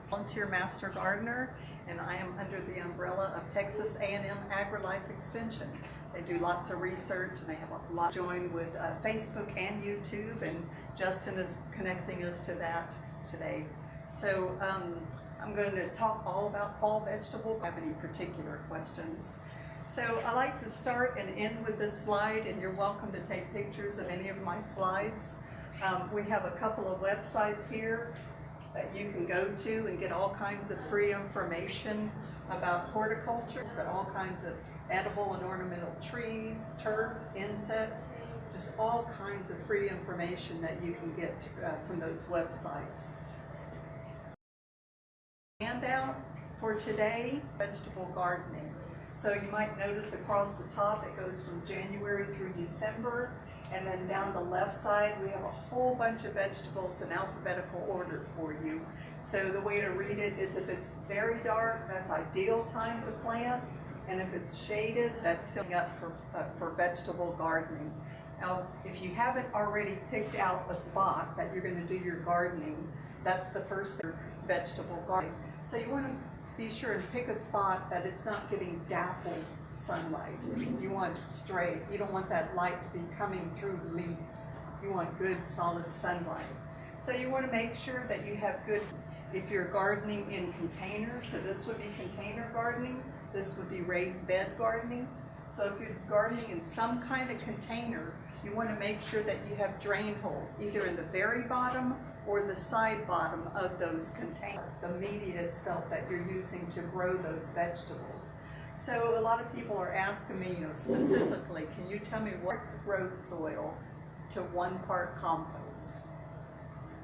Volunteer Master Gardener, and I am under the umbrella of Texas A&M AgriLife Extension. They do lots of research and they have a lot joined with Facebook and YouTube, and Justin is connecting us to that today. So I'm going to talk all about fall vegetable. Have any particular questions? So I like to start and end with this slide, and you're welcome to take pictures of any of my slides. We have a couple of websites here that you can go to and get all kinds of free information about horticulture, but all kinds of edible and ornamental trees, turf, insects, just all kinds of free information that you can get from those websites. Handout for today, vegetable gardening. So you might notice across the top it goes from January through December, and then down the left side we have a whole bunch of vegetables in alphabetical order for you. So the way to read it is if it's very dark, that's ideal time to plant, and if it's shaded, that's still up for vegetable gardening. Now, if you haven't already picked out a spot that you're going to do your gardening, that's the first thing, vegetable gardening. So you want to be sure and pick a spot that it's not getting dappled sunlight. You want straight. You don't want that light to be coming through leaves. You want good solid sunlight. So you want to make sure that you have good, if you're gardening in containers, so this would be container gardening, this would be raised bed gardening. So if you're gardening in some kind of container, you want to make sure that you have drain holes, either in the very bottom or the side bottom of those containers, the media itself that you're using to grow those vegetables. So a lot of people are asking me, specifically, can you tell me what's rose soil to 1 part compost?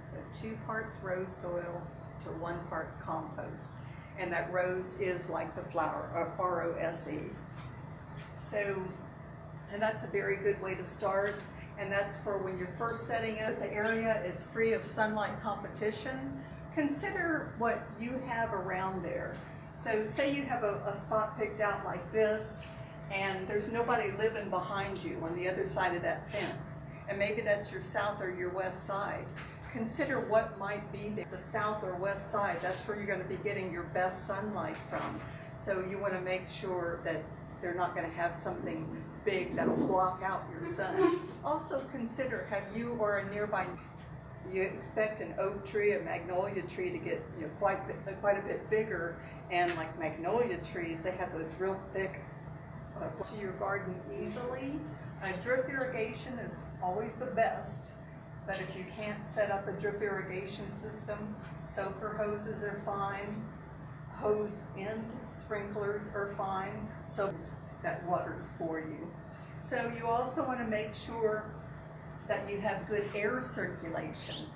So 2 parts rose soil to 1 part compost. And that rose is like the flower, R-O-S-E. So, and that's a very good way to start. And that's for when you're first setting up, the area is free of sunlight competition. Consider what you have around there. So say you have a spot picked out like this, and there's nobody living behind you on the other side of that fence. And maybe that's your south or your west side. Consider what might be the south or west side. That's where you're going to be getting your best sunlight from. So you want to make sure that they're not going to have something big that'll block out your sun. Also consider, have you or a nearby, you expect an oak tree, a magnolia tree to get quite a bit bigger, and like magnolia trees, they have those real thick to your garden easily. Drip irrigation is always the best, but if you can't set up a drip irrigation system, soaker hoses are fine. Hose end sprinklers are fine, so that waters for you. So you also want to make sure that you have good air circulation.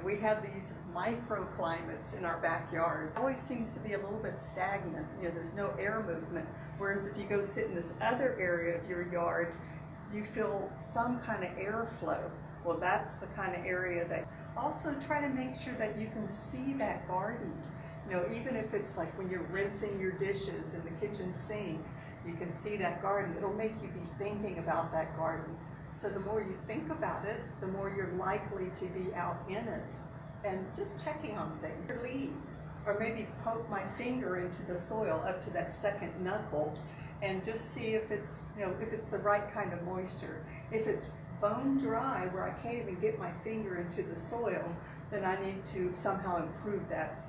We have these microclimates in our backyards. It always seems to be a little bit stagnant. There's no air movement. Whereas if you go sit in this other area of your yard, you feel some kind of airflow. Well, that's the kind of area that. Also try to make sure that you can see that garden. Even if it's like when you're rinsing your dishes in the kitchen sink, you can see that garden. It'll make you be thinking about that garden. So the more you think about it, the more you're likely to be out in it. And just checking on things, your leaves, or maybe poke my finger into the soil up to that second knuckle and just see if it's, if it's the right kind of moisture. If it's bone dry where I can't even get my finger into the soil, then I need to somehow improve that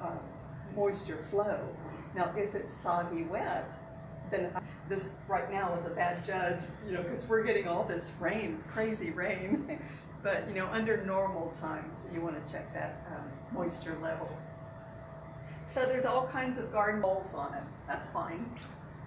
moisture flow. Now, if it's soggy wet, then this right now is a bad judge, because we're getting all this rain, it's crazy rain. But, under normal times, you want to check that moisture level. So there's all kinds of garden bowls on it. That's fine.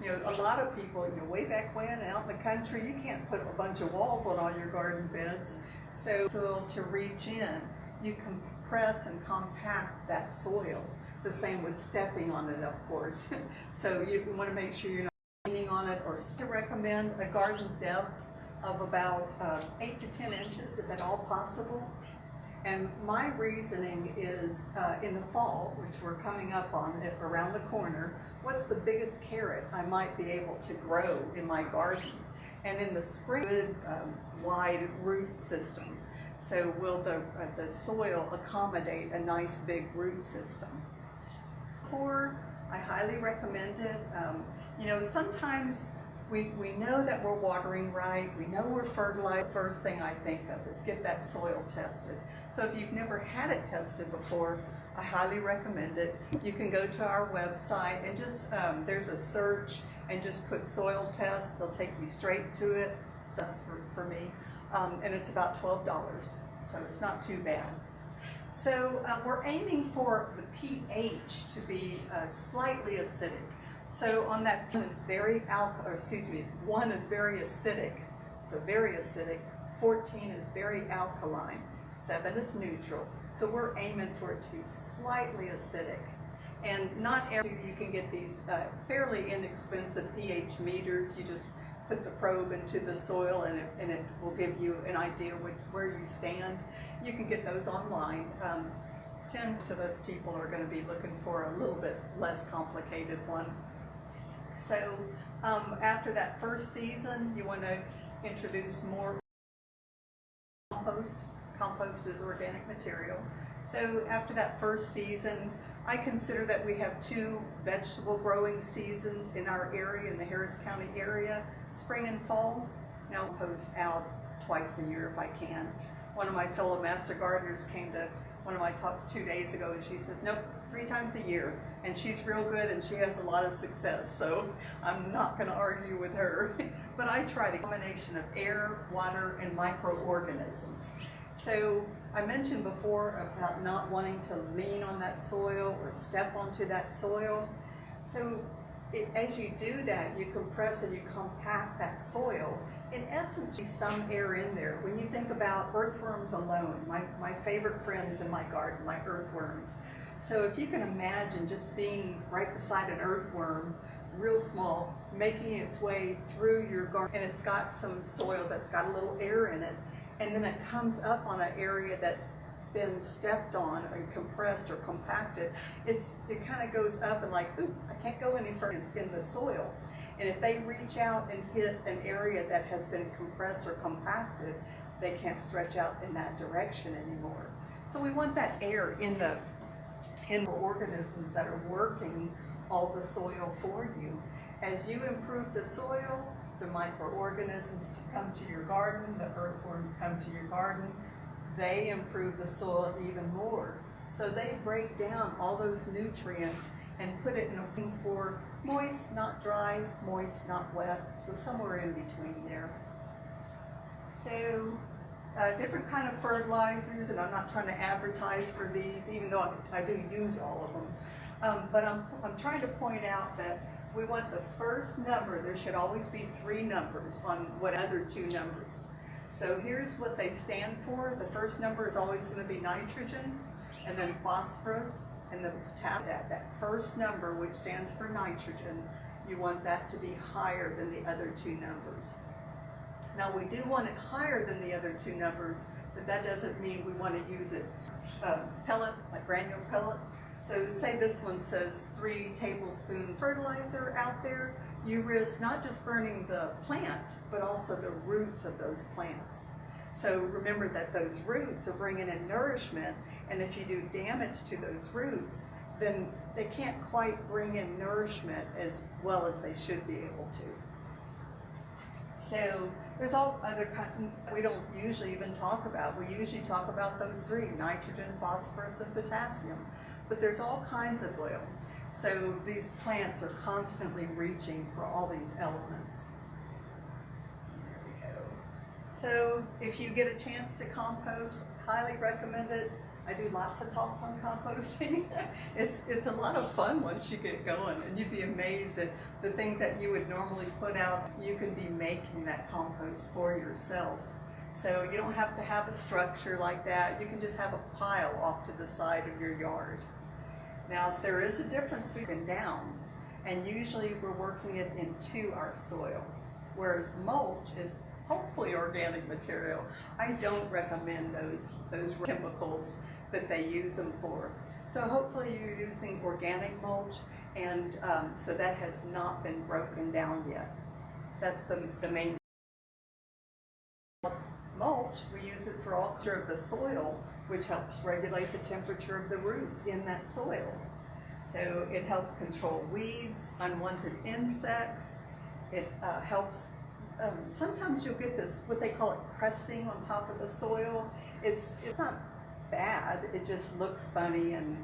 A lot of people, way back when and out in the country, you can't put a bunch of walls on all your garden beds. So to reach in, you compress and compact that soil. The same with stepping on it, of course. So you want to make sure you're not leaning on it, or to recommend a garden depth of about 8 to 10 inches, if at all possible. And my reasoning is in the fall, which we're coming up on it around the corner, what's the biggest carrot I might be able to grow in my garden? And in the spring, good wide root system. So will the soil accommodate a nice big root system? before, I highly recommend it. You know, sometimes we know that we're watering right, we know we're fertilized. First thing I think of is get that soil tested. So if you've never had it tested before, I highly recommend it. You can go to our website and just, there's a search and just put soil test. They'll take you straight to it. That's for me. And it's about $12, so it's not too bad. So we're aiming for the pH to be slightly acidic. So on that, 1 is very acidic, so very acidic. 14 is very alkaline. 7 is neutral. So we're aiming for it to be slightly acidic. And not every, you can get these fairly inexpensive pH meters. You just put the probe into the soil and it will give you an idea where you stand. You can get those online. 10 of us people are going to be looking for a little bit less complicated one. So after that first season, you want to introduce more compost. Compost is organic material. So after that first season, I consider that we have 2 vegetable growing seasons in our area, in the Harris County area, spring and fall. Now post out twice a year if I can. One of my fellow master gardeners came to one of my talks 2 days ago and she says, nope, 3 times a year. And she's real good and she has a lot of success, so I'm not going to argue with her. But I try the combination of air, water, and microorganisms. So I mentioned before about not wanting to lean on that soil or step onto that soil. So as you do that, you compress and you compact that soil. In essence, there's some air in there. When you think about earthworms alone, my favorite friends in my garden, my earthworms. So if you can imagine just being right beside an earthworm, real small, making its way through your garden, and it's got some soil that's got a little air in it, and then it comes up on an area that's been stepped on or compressed or compacted, it kind of goes up and like, ooh, I can't go any further, it's in the soil. And if they reach out and hit an area that has been compressed or compacted, they can't stretch out in that direction anymore. So we want that air in the organisms that are working all the soil for you. As you improve the soil, the microorganisms to come to your garden, the earthworms come to your garden, they improve the soil even more. So they break down all those nutrients and put it in a thing for moist, not dry, moist, not wet, so somewhere in between there. So different kind of fertilizers, and I'm not trying to advertise for these, even though I do use all of them. But I'm trying to point out that we want the first number, there should always be 3 numbers on what other 2 numbers. So here's what they stand for. The first number is always going to be nitrogen, and then phosphorus, and the potassium. That first number, which stands for nitrogen, you want that to be higher than the other 2 numbers. Now we do want it higher than the other 2 numbers, but that doesn't mean we want to use it pellet, like granule pellet. So say this one says 3 tablespoons fertilizer out there, you risk not just burning the plant, but also the roots of those plants. So remember that those roots are bringing in nourishment, and if you do damage to those roots, then they can't quite bring in nourishment as well as they should be able to. So there's all other kinds we don't usually even talk about. We usually talk about those 3, nitrogen, phosphorus, and potassium. But there's all kinds of oil. So these plants are constantly reaching for all these elements. There we go. So if you get a chance to compost, highly recommend it. I do lots of talks on composting. It's a lot of fun once you get going, and you'd be amazed at the things that you would normally put out. You can be making that compost for yourself. So you don't have to have a structure like that. You can just have a pile off to the side of your yard. Now there is a difference between down, and usually we're working it into our soil, whereas mulch is hopefully organic material. I don't recommend those chemicals that they use them for. So hopefully you're using organic mulch, and so that has not been broken down yet. That's the main. Mulch, we use it for all of the soil, which helps regulate the temperature of the roots in that soil. So it helps control weeds, unwanted insects. It helps, sometimes you'll get this, what they call it, crusting on top of the soil. It's not bad, it just looks funny, and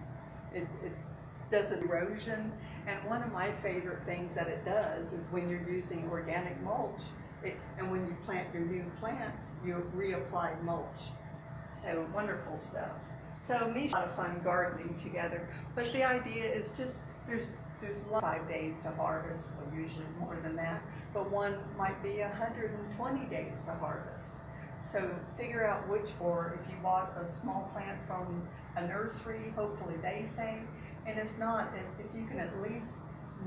it does an erosion. And one of my favorite things that it does is when you're using organic mulch, and when you plant your new plants, you reapply mulch. So wonderful stuff. So me, a lot of fun gardening together. But the idea is just, there's 5 days to harvest, well, usually more than that, but one might be 120 days to harvest. So figure out which, or if you bought a small plant from a nursery, hopefully they say, and if not, if you can at least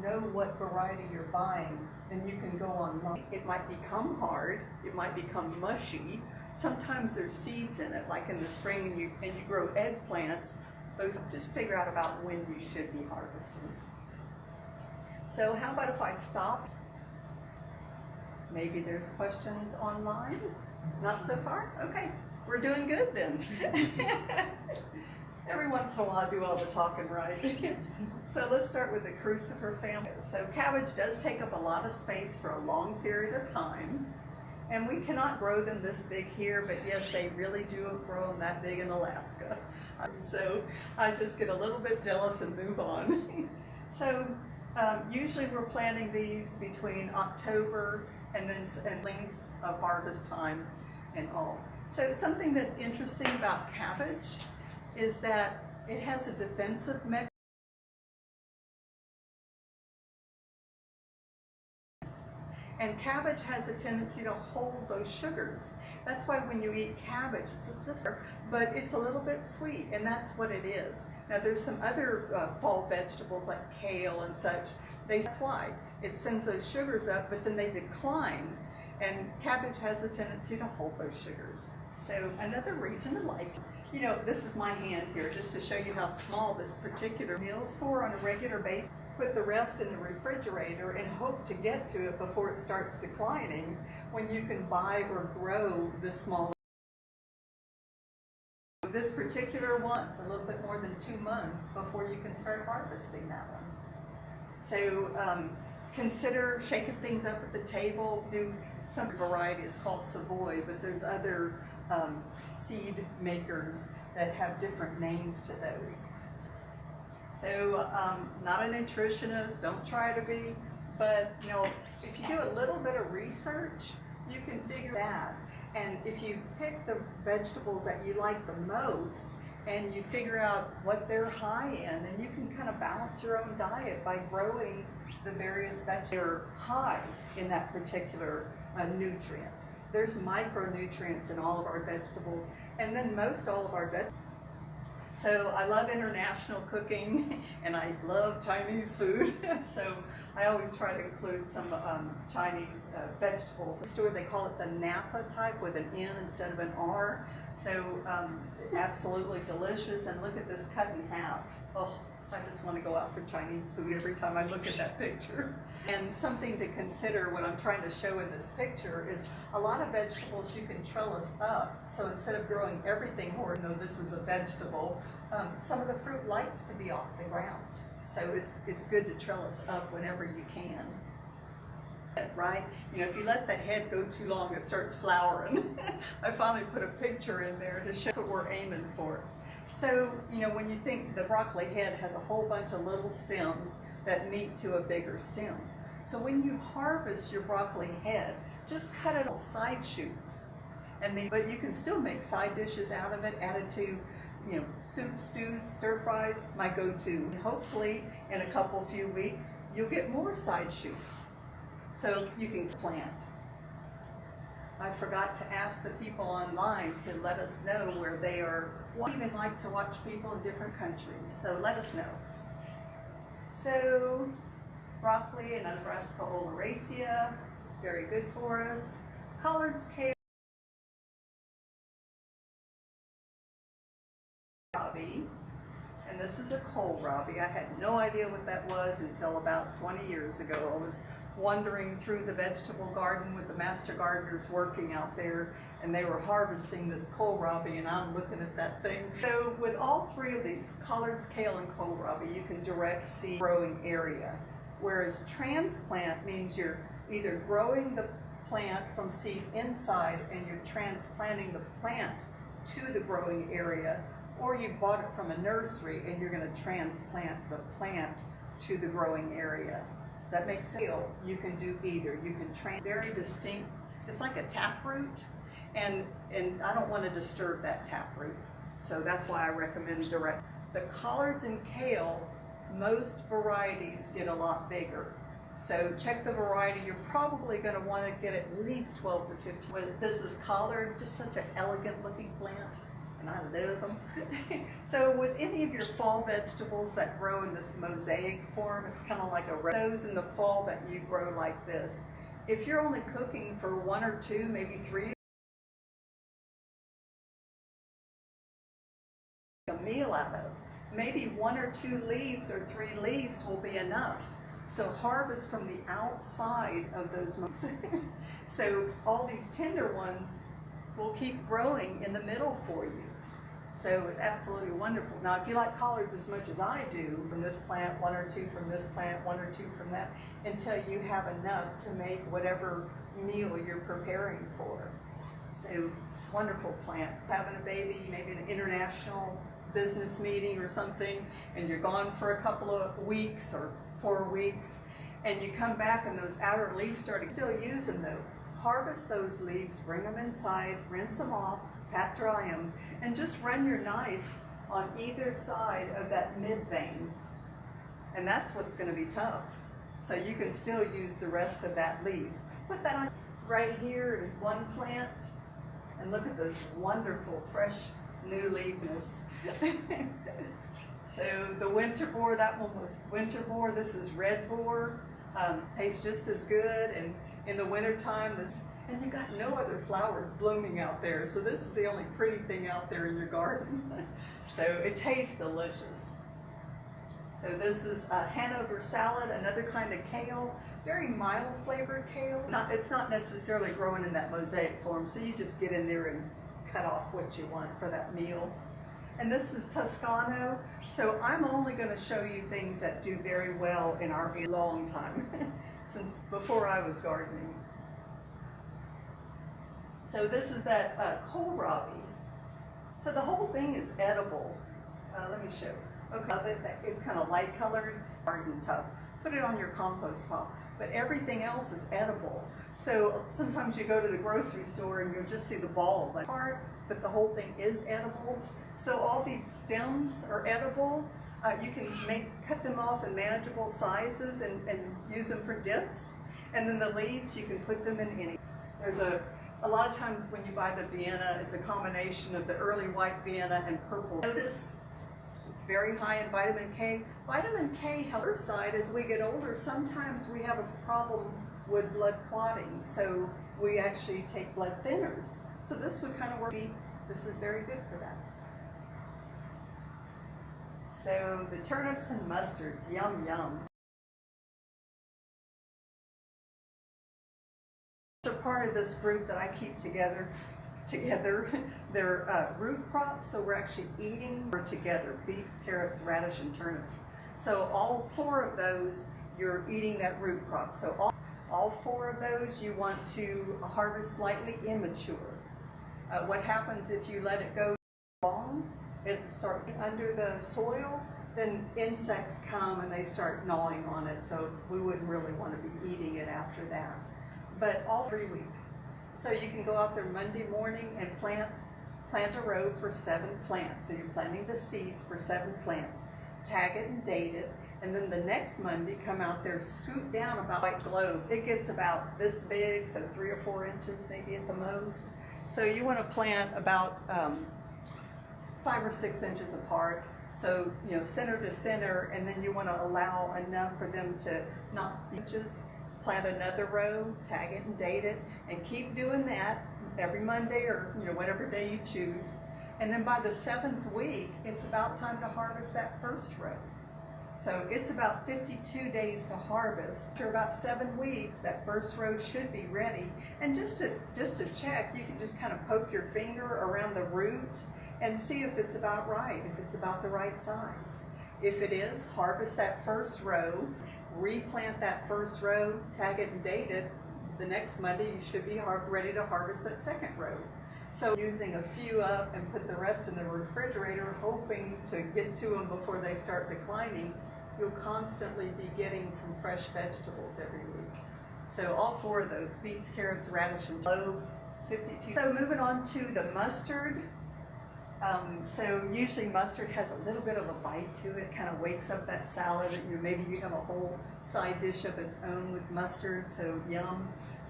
know what variety you're buying, then you can go online. It might become hard, it might become mushy. Sometimes there's seeds in it, like in the spring, and you grow eggplants. Those, just figure out about when you should be harvesting. So how about if I stop? Maybe there's questions online? Not so far? Okay, we're doing good then. Every once in a while I do all the talking, right? So let's start with the crucifer family. So cabbage does take up a lot of space for a long period of time. And we cannot grow them this big here, but yes, they really do grow them that big in Alaska. So I just get a little bit jealous and move on. So usually we're planting these between October and lengths of harvest time and all. So something that's interesting about cabbage is that it has a defensive mechanism. And cabbage has a tendency to hold those sugars. That's why when you eat cabbage, it's just, but it's a little bit sweet, and that's what it is. Now there's some other fall vegetables like kale and such. That's why it sends those sugars up, but then they decline. And cabbage has a tendency to hold those sugars. So another reason to like, you know, this is my hand here just to show you how small this particular meal's for on a regular basis. Put the rest in the refrigerator and hope to get to it before it starts declining, when you can buy or grow this small. This particular one's a little bit more than 2 months before you can start harvesting that one. So consider shaking things up at the table. Do some variety is called Savoy, but there's other seed makers that have different names to those. So not a nutritionist, don't try to be, but you know, if you do a little bit of research, you can figure that. And if you pick the vegetables that you like the most and you figure out what they're high in, then you can kind of balance your own diet by growing the various vegetables that are high in that particular nutrient. There's micronutrients in all of our vegetables, and then most all of our vegetables. So I love international cooking, and I love Chinese food. So I always try to include some Chinese vegetables. In the store they call it the Napa type with an N instead of an R. So absolutely delicious. And look at this cut in half. Oh, I just want to go out for Chinese food every time I look at that picture. And something to consider what I'm trying to show in this picture is a lot of vegetables you can trellis up. So instead of growing everything, or though this is a vegetable, some of the fruit likes to be off the ground. So it's good to trellis up whenever you can. Right? You know, if you let the head go too long, it starts flowering. I finally put a picture in there to show what we're aiming for. So, you know, when you think the broccoli head has a whole bunch of little stems that meet to a bigger stem. So when you harvest your broccoli head, just cut it on side shoots. But you can still make side dishes out of it, added to, you know, soup, stews, stir fries, my go-to. And hopefully in a few weeks, you'll get more side shoots. So you can plant. I forgot to ask the people online to let us know where they are. We even like to watch people in different countries, so let us know. So broccoli and Nebraska oleracea, very good for us. Collards kale, kohlrabi, and this is a kohlrabi. I had no idea what that was until about 20 years ago. I was wandering through the vegetable garden with the master gardeners working out there, and they were harvesting this kohlrabi, and I'm looking at that thing. So with all three of these, collards, kale, and kohlrabi, you can direct seed growing area. Whereas transplant means you're either growing the plant from seed inside and you're transplanting the plant to the growing area, or you bought it from a nursery and you're going to transplant the plant to the growing area. Does that make sense? You can do either. You can very distinct. It's like a taproot, and I don't want to disturb that taproot, so that's why I recommend direct. The collards and kale, most varieties get a lot bigger. So check the variety. You're probably going to want to get at least 12 to 15. This is collard, just such an elegant looking plant, and I love them. So with any of your fall vegetables that grow in this mosaic form, it's kind of like those in the fall that you grow like this. If you're only cooking for 1 or 2, maybe 3, a meal out of, maybe 1 or 2 leaves or 3 leaves will be enough. So harvest from the outside of those so all these tender ones will keep growing in the middle for you. So it's absolutely wonderful. Now if you like collards as much as I do, from this plant, 1 or 2 from this plant, 1 or 2 from that, until you have enough to make whatever meal you're preparing for. So wonderful plant. Having a baby, maybe an international business meeting or something, and you're gone for a couple of weeks or 4 weeks, and you come back and those outer leaves start to still use them though. Harvest those leaves, bring them inside, rinse them off, pat dry them, and just run your knife on either side of that mid vein. And that's what's going to be tough. So you can still use the rest of that leaf. Put that on. Right here is one plant, and look at those wonderful fresh new leaves. So the winter boar, that one was winter boar. This is red boar. Tastes just as good. And in the winter time, and you've got no other flowers blooming out there. So this is the only pretty thing out there in your garden. So it tastes delicious. So this is a Hanover salad, another kind of kale, very mild flavored kale. It's not necessarily growing in that mosaic form. So you just get in there and cut off what you want for that meal. And this is Toscano, so I'm only going to show you things that do very well in our long time, since before I was gardening. So this is that kohlrabi. So the whole thing is edible. Let me show you. Okay, it's kind of light colored, garden tub. Put it on your compost pile. But everything else is edible. So sometimes you go to the grocery store and you'll just see the bulb part, but the whole thing is edible. So all these stems are edible. You can cut them off in manageable sizes and use them for dips. And then the leaves, you can put them in any. There's a lot of times when you buy the Vienna, it's a combination of the early white Vienna and purple. Notice it's very high in vitamin K. Vitamin K helps us side as we get older. Sometimes we have a problem with blood clotting, so we actually take blood thinners. So this would kind of work. This is very good for that. So the turnips and mustards, yum yum. They're part of this group that I keep together. They're root crops, so we're actually eating together: beets, carrots, radish, and turnips. So all 4 of those, you're eating that root crop. So all 4 of those you want to harvest slightly immature. What happens if you let it go long? It'll start under the soil, then insects come and they start gnawing on it, so we wouldn't really want to be eating it after that. But all 3 weeks. So you can go out there Monday morning and plant a row for 7 plants. So you're planting the seeds for 7 plants. Tag it and date it, and then the next Monday come out there, scoop down about white globe. It gets about this big, so 3 or 4 inches maybe at the most. So you want to plant about 5 or 6 inches apart. So, you know, center to center, and then you want to allow enough for them to not be inches. Plant another row, tag it and date it, and keep doing that every Monday or, you know, whatever day you choose. And then by the 7th week, it's about time to harvest that first row. So it's about 52 days to harvest. After about 7 weeks, that first row should be ready. And just to check, you can just kind of poke your finger around the root and see if it's about right, if it's about the right size. If it is, harvest that first row, replant that first row, tag it and date it. The next Monday, you should be ready to harvest that second row. So using a few up and put the rest in the refrigerator, hoping to get to them before they start declining, you'll constantly be getting some fresh vegetables every week. So all 4 of those, beets, carrots, radish, and clove, 52. So moving on to the mustard. So usually mustard has a little bit of a bite to it, kind of wakes up that salad. Maybe you have a whole side dish of its own with mustard, so yum.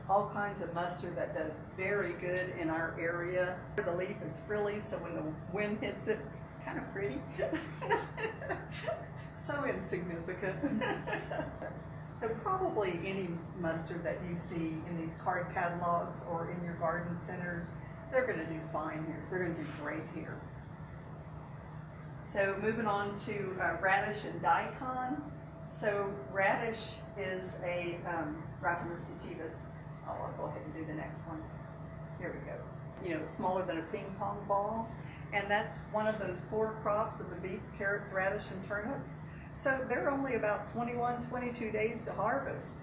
All kinds of mustard that does very good in our area. The leaf is frilly, so when the wind hits it, it's kind of pretty. So insignificant. So probably any mustard that you see in these card catalogs or in your garden centers, they're going to do fine here. They're going to do great here. So moving on to radish and daikon. So radish is a Raphanus sativus. Oh, I'll go ahead and do the next one. Here we go. You know, smaller than a ping pong ball. And that's one of those 4 crops of the beets, carrots, radish, and turnips. So they're only about 21, 22 days to harvest.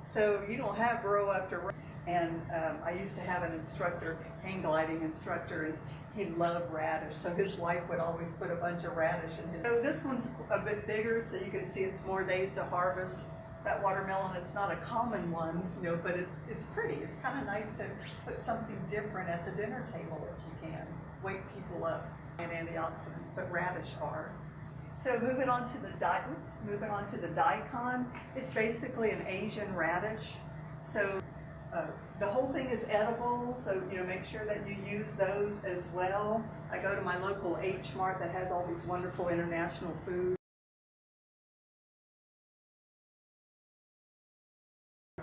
So you don't have row after row. And I used to have an instructor, hang gliding instructor, and he loved radish. So his wife would always put a bunch of radish in his. So this one's a bit bigger, so you can see it's more days to harvest. That watermelon, it's not a common one, you know, but it's pretty. It's kind of nice to put something different at the dinner table if you can. Wake people up and antioxidants, but radish are. So moving on to the daikon, it's basically an Asian radish. So the whole thing is edible, so you know, make sure that you use those as well. I go to my local H Mart that has all these wonderful international foods.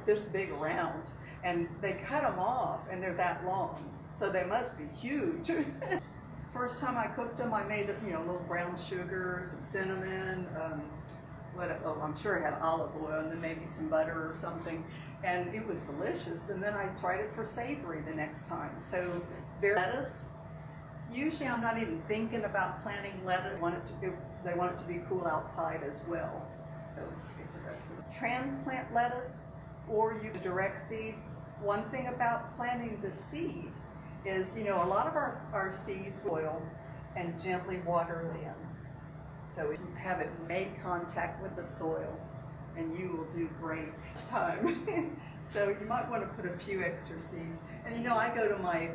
This big around, and they cut them off and they're that long, so they must be huge. First time I cooked them, I made a little brown sugar, some cinnamon, I'm sure it had olive oil and then maybe some butter or something, and it was delicious. And then I tried it for savory the next time. So lettuce, usually I'm not even thinking about planting lettuce. They want it to be cool outside as well. So let's get the rest of it. Transplant lettuce, or you direct seed. One thing about planting the seed is, a lot of our seeds oil and gently water them. So have it make contact with the soil and you will do great each time. So you might want to put a few extra seeds. And I go to my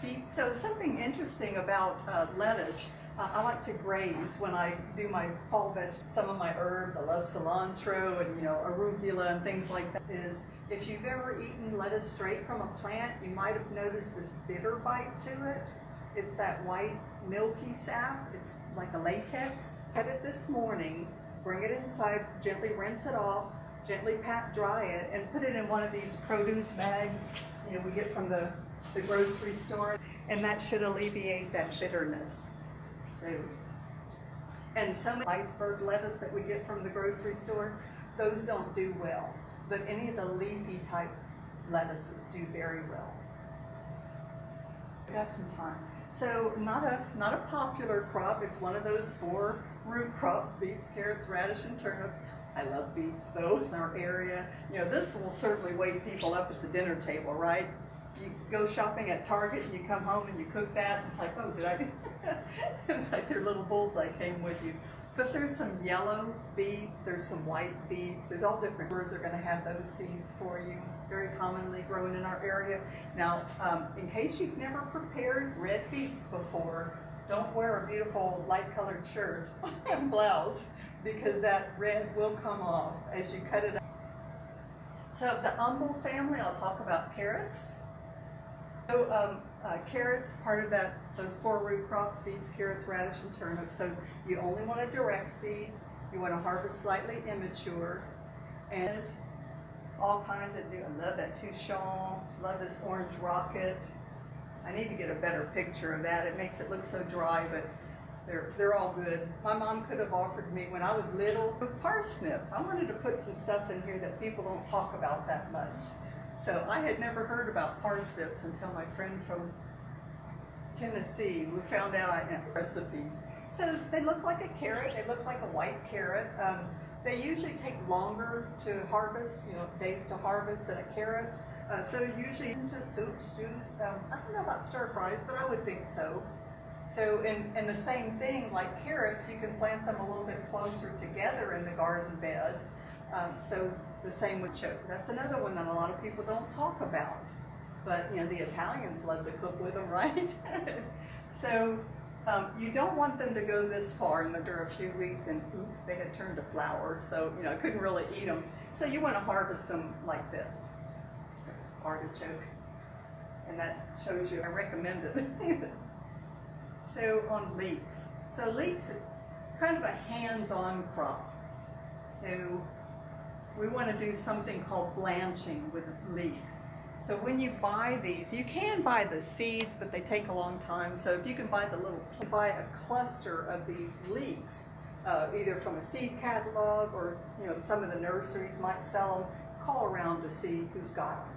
beets. So something interesting about lettuce, I like to graze when I do my fall vegetables. Some of my herbs, I love cilantro and arugula and things like that. Is if you've ever eaten lettuce straight from a plant, you might have noticed this bitter bite to it. It's that white milky sap. It's like a latex. Cut it this morning, bring it inside, gently rinse it off, gently pat dry it, and put it in one of these produce bags we get from the grocery store, and that should alleviate that bitterness. So, and some iceberg lettuce that we get from the grocery store, those don't do well, but any of the leafy type lettuces do very well. We've got some time. So not a popular crop. It's one of those 4 root crops: beets, carrots, radish, and turnips. I love beets though in our area. This will certainly wake people up at the dinner table, right? You go shopping at Target and you come home and you cook that, and it's like, oh, did I? It's like their little bullseye came with you. But there's some yellow beets, there's some white beets, there's all different. Birds are going to have those seeds for you, very commonly grown in our area. Now, in case you've never prepared red beets before, don't wear a beautiful light colored shirt and blouse, because that red will come off as you cut it up. So the umbel family, I'll talk about carrots. So carrots, part of those 4 root crops: beets, carrots, radish, and turnips. So you only want to direct seed. You want to harvest slightly immature, and all kinds that do. I love that Touchon. Love this orange rocket. I need to get a better picture of that. It makes it look so dry, but They're all good. My mom could have offered me when I was little parsnips. I wanted to put some stuff in here that people don't talk about that much. So I had never heard about parsnips until my friend from Tennessee, we found out I had recipes. So they look like a carrot. They look like a white carrot. They usually take longer to harvest, days to harvest than a carrot. So usually into soup, stews. I don't know about stir fries, but I would think so. So, and the same thing, like carrots, you can plant them a little bit closer together in the garden bed. So the same with choke. That's another one that a lot of people don't talk about. But, the Italians love to cook with them, right? So you don't want them to go this far, and after a few weeks, and oops, they had turned to flour. So, I couldn't really eat them. So you want to harvest them like this. So artichoke. And that shows you, I recommend it. So on leeks. So leeks is kind of a hands-on crop. So we want to do something called blanching with leeks. So when you buy these, you can buy the seeds, but they take a long time. So if you can buy buy a cluster of these leeks, either from a seed catalog or some of the nurseries might sell them. Call around to see who's got them.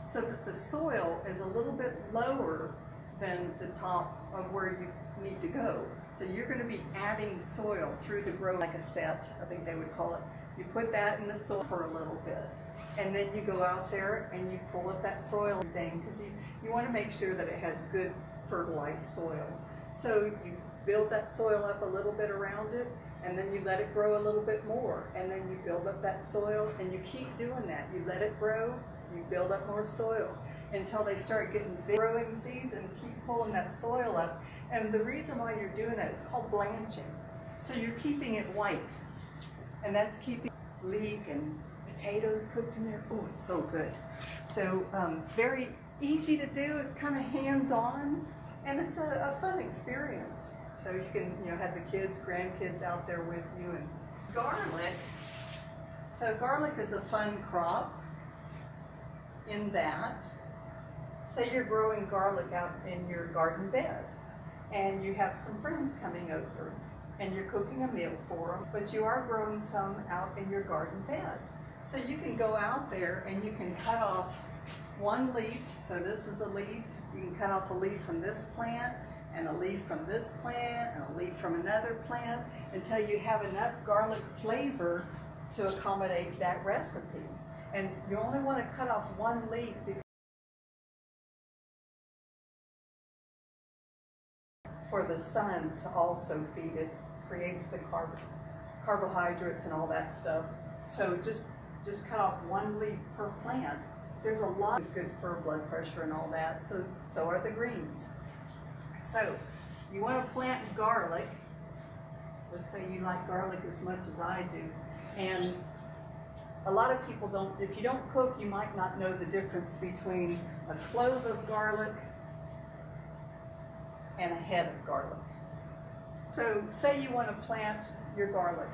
So that the soil is a little bit lower than the top of where you need to go. So you're going to be adding soil through the grow, like a set, I think they would call it. You put that in the soil for a little bit, and then you go out there and you pull up that soil thing, because you want to make sure that it has good fertilized soil. So you build that soil up a little bit around it, and then you let it grow a little bit more, and then you build up that soil, and you keep doing that. You let it grow, you build up more soil until they start getting big. Growing season, keep pulling that soil up. And the reason why you're doing that, it's called blanching. So you're keeping it white, and that's keeping leek and potatoes cooked in there. Oh, it's so good. So very easy to do. It's kind of hands-on, and it's a fun experience. So you can have the kids, grandkids out there with you. And garlic. So garlic is a fun crop in that, say you're growing garlic out in your garden bed, and you have some friends coming over, and you're cooking a meal for them, but you are growing some out in your garden bed. So you can go out there and you can cut off one leaf. So this is a leaf. You can cut off a leaf from this plant, and a leaf from this plant, and a leaf from another plant, until you have enough garlic flavor to accommodate that recipe. And you only want to cut off one leaf for the sun to also feed it, creates the carbohydrates and all that stuff. So just cut off one leaf per plant. There's a lot. It's good for blood pressure and all that. So are the greens. So you want to plant garlic. Let's say you like garlic as much as I do, and a lot of people don't. If you don't cook, you might not know the difference between a clove of garlic and a head of garlic. So say you want to plant your garlic.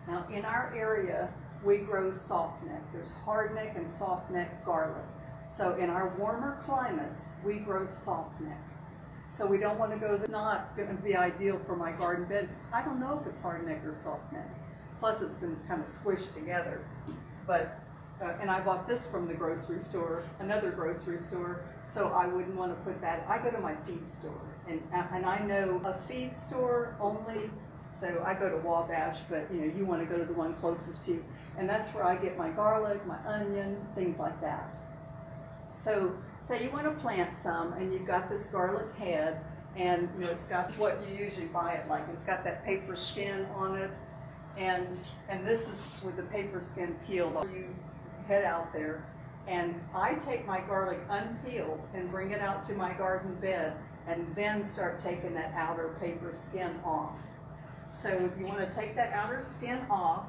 Now in our area, we grow softneck. There's hardneck and softneck garlic. So in our warmer climates, we grow softneck. So we don't want to go, it's not going to be ideal for my garden bed. I don't know if it's hardneck or softneck. Plus it's been kind of squished together. But and I bought this from the grocery store, another grocery store, so I wouldn't want to put that. I go to my feed store, and I know a feed store only, so I go to Wabash, but you want to go to the one closest to you, and that's where I get my garlic, my onion, things like that. So say you want to plant some, and you've got this garlic head, and it's got what you usually buy it like. It's got that paper skin on it, and this is with the paper skin peeled off. You head out there, and I take my garlic unpeeled and bring it out to my garden bed, and then start taking that outer paper skin off. So you want to take that outer skin off,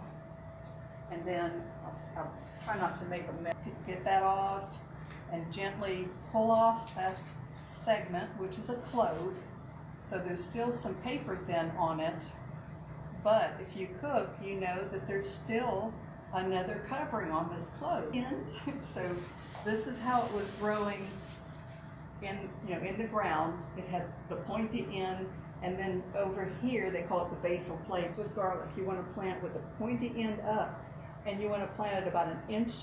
and then I'll try not to make a mess. Get that off and gently pull off that segment, which is a clove. So there's still some paper thin on it, but if you cook, you know that there's still another covering on this clove. So this is how it was growing in the ground. It had the pointy end, And then over here, they call it the basal plate with garlic. You want to plant with the pointy end up, and you want to plant it about an inch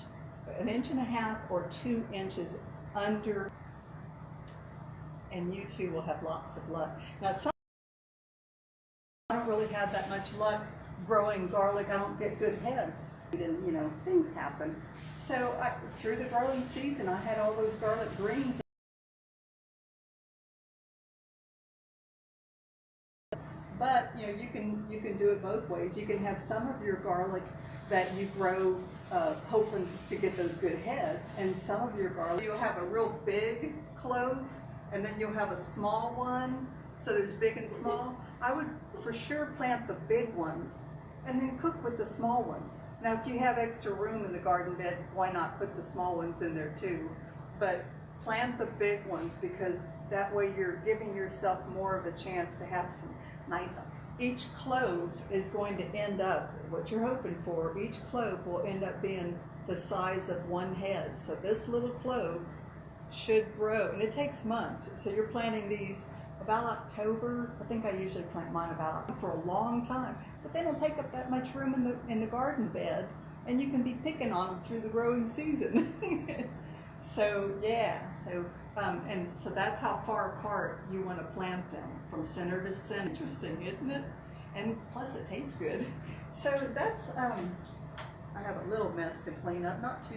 and a half or 2 inches under, and you too will have lots of luck. Now, some I don't really have that much luck growing garlic. I don't get good heads, and things happen. So through the growing season, I had all those garlic greens. But you can do it both ways. You can have some of your garlic that you grow hoping to get those good heads, and some of your garlic you'll have a real big clove, and then you'll have a small one. So there's big and small. I would for sure plant the big ones and then cook with the small ones. Now, if you have extra room in the garden bed, why not put the small ones in there too? But plant the big ones, because that way you're giving yourself more of a chance to have some nice. Each clove is going to end up, what you're hoping for, each clove will end up being the size of one head. So this little clove should grow, and it takes months. So you're planting these about October. I think I usually plant mine about for a long time, but they don't take up that much room in the garden bed, and you can be picking on them through the growing season. So yeah, and so that's how far apart you want to plant them, from center to center. Interesting, isn't it? And plus it tastes good. So that's I have a little mess to clean up, not too